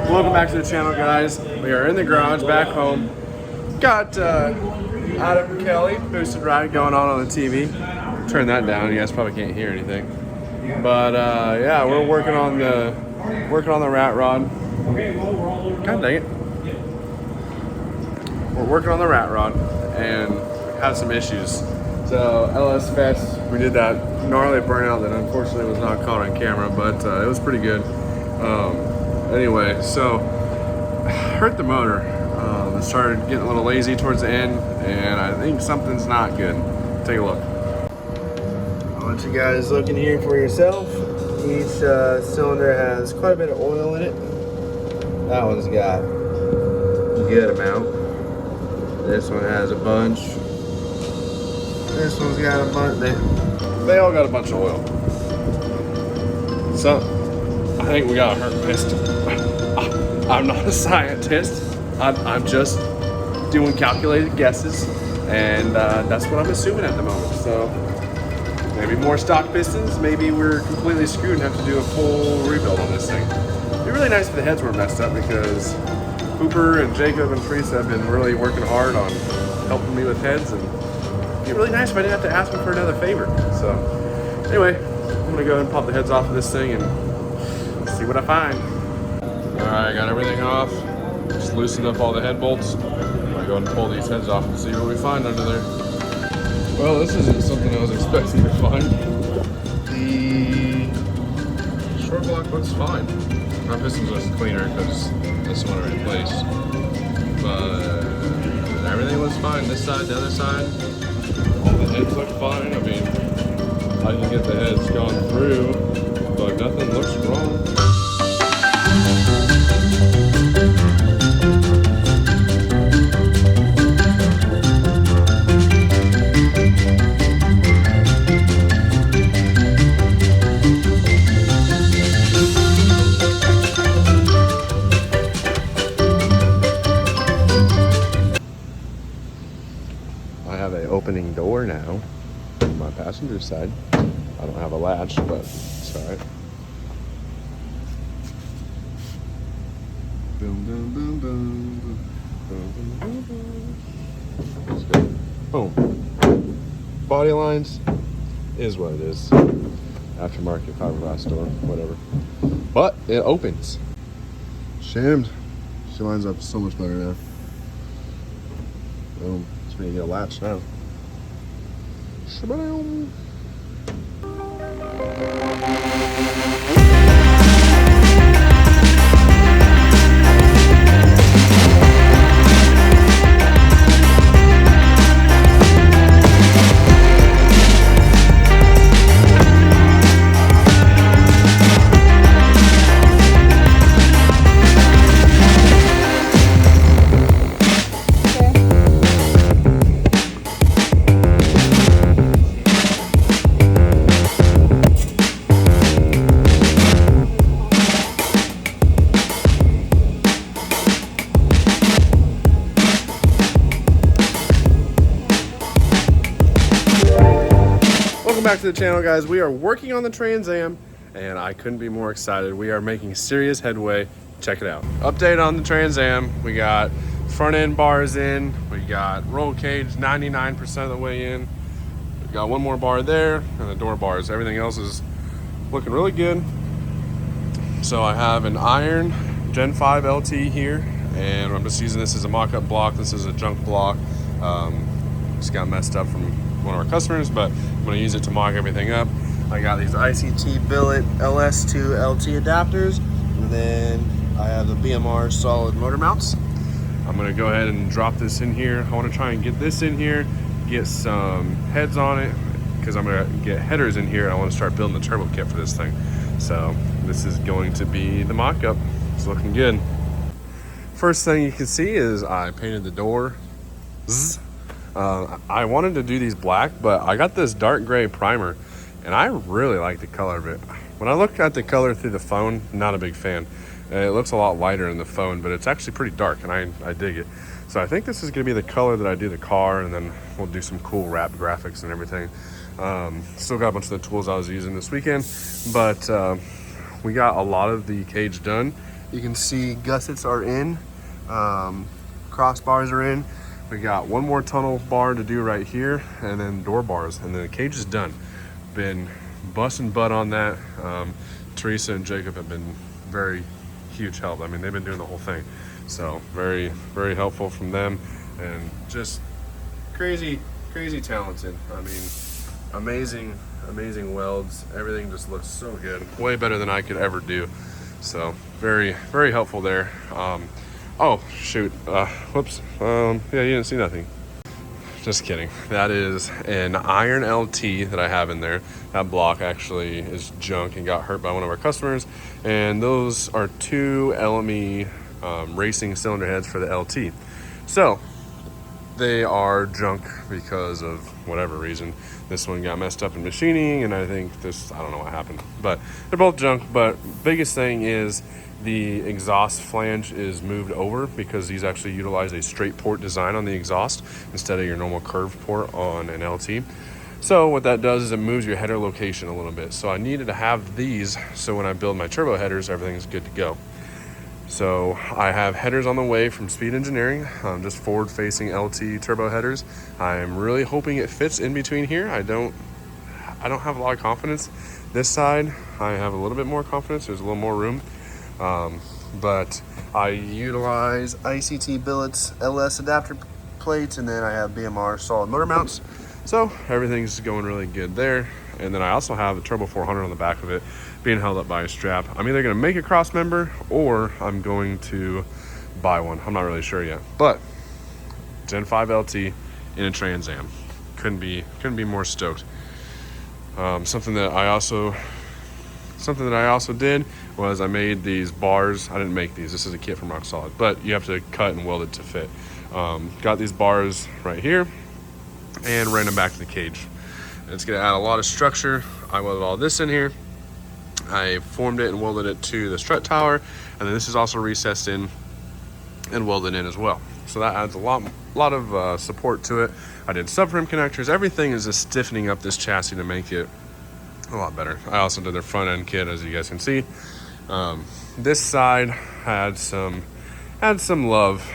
Welcome back to the channel, guys. We are in the garage back home. Got Adam Kelly boosted ride going on the TV. Turn that down. You guys probably can't hear anything. But yeah, we're working on the rat rod. God dang it. We're working on the rat rod and have some issues. So LS Fest, we did that gnarly burnout that unfortunately was not caught on camera, but it was pretty good. Anyway, so hurt the motor. It started getting a little lazy towards the end, and I think something's not good. Take a look. I'll let you guys look in here for yourself. Each cylinder has quite a bit of oil in it. That one's got a good amount. This one has a bunch. This one's got a bunch. They all got a bunch of oil. So I think we got a hurt piston. I'm not a scientist. I'm just doing calculated guesses, and that's what I'm assuming at the moment. So maybe more stock pistons. Maybe we're completely screwed and have to do a full rebuild on this thing. It'd be really nice if the heads were messed up, because Cooper and Jacob and Teresa have been really working hard on helping me with heads, and it'd be really nice if I didn't have to ask them for another favor. So anyway, I'm gonna go ahead and pop the heads off of this thing and see what I find. All right, got everything off. Just loosened up all the head bolts. I'm gonna go ahead and pull these heads off and see what we find under there. Well, this isn't something I was expecting to find. The short block looks fine. My piston's just cleaner because this one I replaced. But everything looks fine. This side, the other side, all the heads look fine. I mean, I can get the heads gone through, but nothing looks wrong. I have an opening door now on my passenger side. I don't have a latch, but it's all right. Boom, boom, boom, boom, boom, boom, boom. Let's go. Boom. Body lines is what it is. Aftermarket fiberglass door, whatever. But it opens. Shamed. She lines up so much better now. Boom. Just need to get a latch now. Shaboom. Welcome back to the channel, guys. We are working on the Trans Am, and I couldn't be more excited. We are making serious headway. Check it out. Update on the Trans Am. We got front end bars in. We got roll cage 99% of the way in. We got one more bar there, and the door bars. Everything else is looking really good. So I have an iron Gen 5 LT here, and I'm just using this as a mock-up block. This is a junk block. Just got messed up from one of our customers, but I'm going to use it to mock everything up. I got these ICT Billet LS2 LT adapters, and then I have the BMR solid motor mounts. I'm going to go ahead and drop this in here. I want to try and get this in here, get some heads on it, because I'm going to get headers in here, and I want to start building the turbo kit for this thing. So this is going to be the mock-up. It's looking good. First thing you can see is I painted the door. I wanted to do these black, but I got this dark gray primer, and I really like the color of it. When I look at the color through the phone, not a big fan. It looks a lot lighter in the phone, but it's actually pretty dark, and I dig it. So I think this is going to be the color that I do the car, and then we'll do some cool wrap graphics and everything. Still got a bunch of the tools I was using this weekend, but we got a lot of the cage done. You can see gussets are in, crossbars are in. We got one more tunnel bar to do right here, and then door bars, and then the cage is done. Been busting butt on that. Teresa and Jacob have been very huge help. I mean, they've been doing the whole thing. So very, very helpful from them, and just crazy talented. I mean, amazing welds. Everything just looks so good. Way better than I could ever do. So very, very helpful there. Oh shoot, whoops. Yeah, you didn't see nothing. Just kidding. That is an iron LT that I have in there. That block actually is junk and got hurt by one of our customers. And those are two LME racing cylinder heads for the LT. So they are junk because of whatever reason. This one got messed up in machining, and I think this, I don't know what happened, but they're both junk. But biggest thing is the exhaust flange is moved over because these actually utilize a straight port design on the exhaust instead of your normal curved port on an LT. So what that does is it moves your header location a little bit. So I needed to have these so when I build my turbo headers, everything's good to go. So I have headers on the way from Speed Engineering, just forward-facing LT turbo headers. I'm really hoping it fits in between here. I don't have a lot of confidence. This side, I have a little bit more confidence. There's a little more room. But I utilize ICT billets LS adapter plates, and then I have BMR solid motor mounts. So everything's going really good there. And then I also have the Turbo 400 on the back of it being held up by a strap. I'm either going to make a cross member or I'm going to buy one. I'm not really sure yet. But Gen 5 LT in a Trans Am. Couldn't be more stoked. Something that I also did was I made these bars. I didn't make these. This is a kit from Rock Solid, but you have to cut and weld it to fit. Got these bars right here and ran them back to the cage. It's going to add a lot of structure. I welded all this in here. I formed it and welded it to the strut tower, and then this is also recessed in and welded in as well. So that adds a lot of support to it. I did subframe connectors. Everything is just stiffening up this chassis to make it a lot better. I also did their front end kit, as you guys can see. This side had some love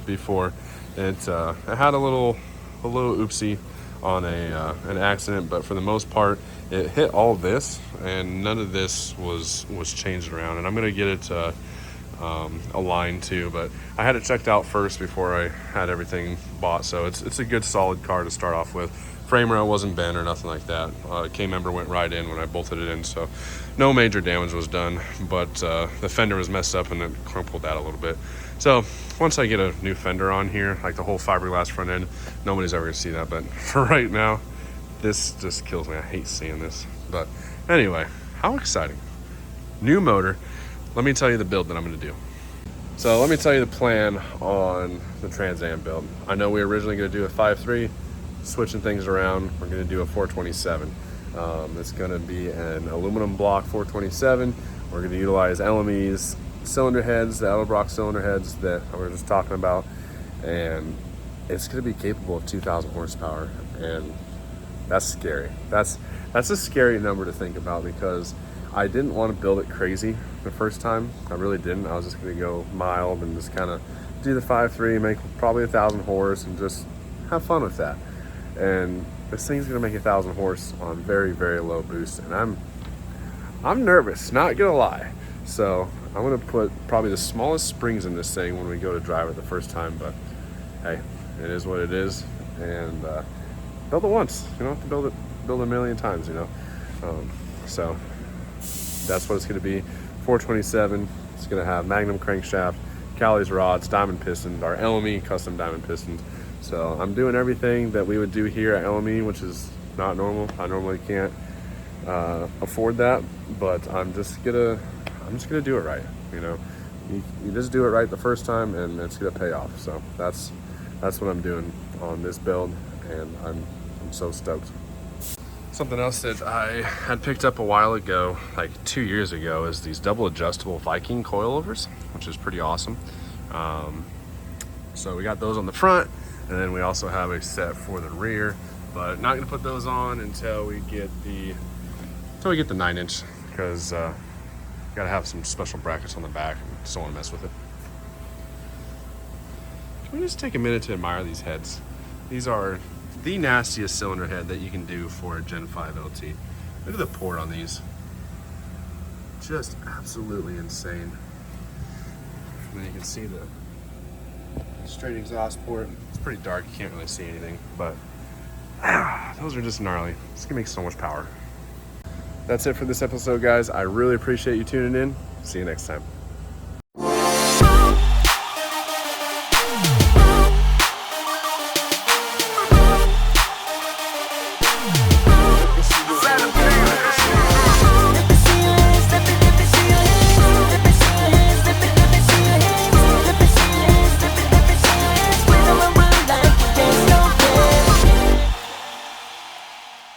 before. It had a little oopsie on an accident, but for the most part it hit all of this, and none of this was changed around. And I'm gonna get it aligned too, but I had it checked out first before I had everything bought. So it's a good solid car to start off with. Frame rail wasn't bent or nothing like that. K-member went right in when I bolted it in, so no major damage was done, but the fender was messed up and it crumpled that a little bit. So once I get a new fender on here, like the whole fiberglass front end, nobody's ever gonna see that. But for right now, this just kills me. I hate seeing this. But anyway, how exciting. New motor. Let me tell you the build that I'm gonna do. So let me tell you the plan on the Trans Am build. I know we were originally gonna do a 5.3, switching things around. We're gonna do a 427. It's gonna be an aluminum block 427. We're gonna utilize LME's cylinder heads, the Edelbrock cylinder heads that we were just talking about, and it's going to be capable of 2,000 horsepower, and that's scary. That's a scary number to think about, because I didn't want to build it crazy the first time. I really didn't. I was just going to go mild and just kind of do the 5.3, make probably 1,000 horse, and just have fun with that. And this thing's going to make 1,000 horse on very, very low boost, and I'm nervous, not gonna lie. So I'm gonna put probably the smallest springs in this thing when we go to drive it the first time, but hey, it is what it is. And build it once. You don't have to build a million times, you know. So that's what it's gonna be. 427. It's gonna have Magnum crankshaft, Callie's rods, diamond pistons, our LME custom diamond pistons. So I'm doing everything that we would do here at LME, which is not normal. I normally can't afford that, but I'm just gonna do it right. You know, you just do it right the first time, and it's gonna pay off. So that's what I'm doing on this build, and I'm so stoked. Something else that I had picked up a while ago, like 2 years ago, is these double adjustable Viking coilovers, which is pretty awesome. So we got those on the front, and then we also have a set for the rear, but not gonna put those on until we get the 9-inch, because gotta have some special brackets on the back. just don't want to mess with it. Can we just take a minute to admire these heads? These are the nastiest cylinder head that you can do for a Gen 5 LT. Look at the port on these. Just absolutely insane. And then you can see the straight exhaust port. It's pretty dark, you can't really see anything, but those are just gnarly. This can make so much power. That's it for this episode, guys. I really appreciate you tuning in. See you next time.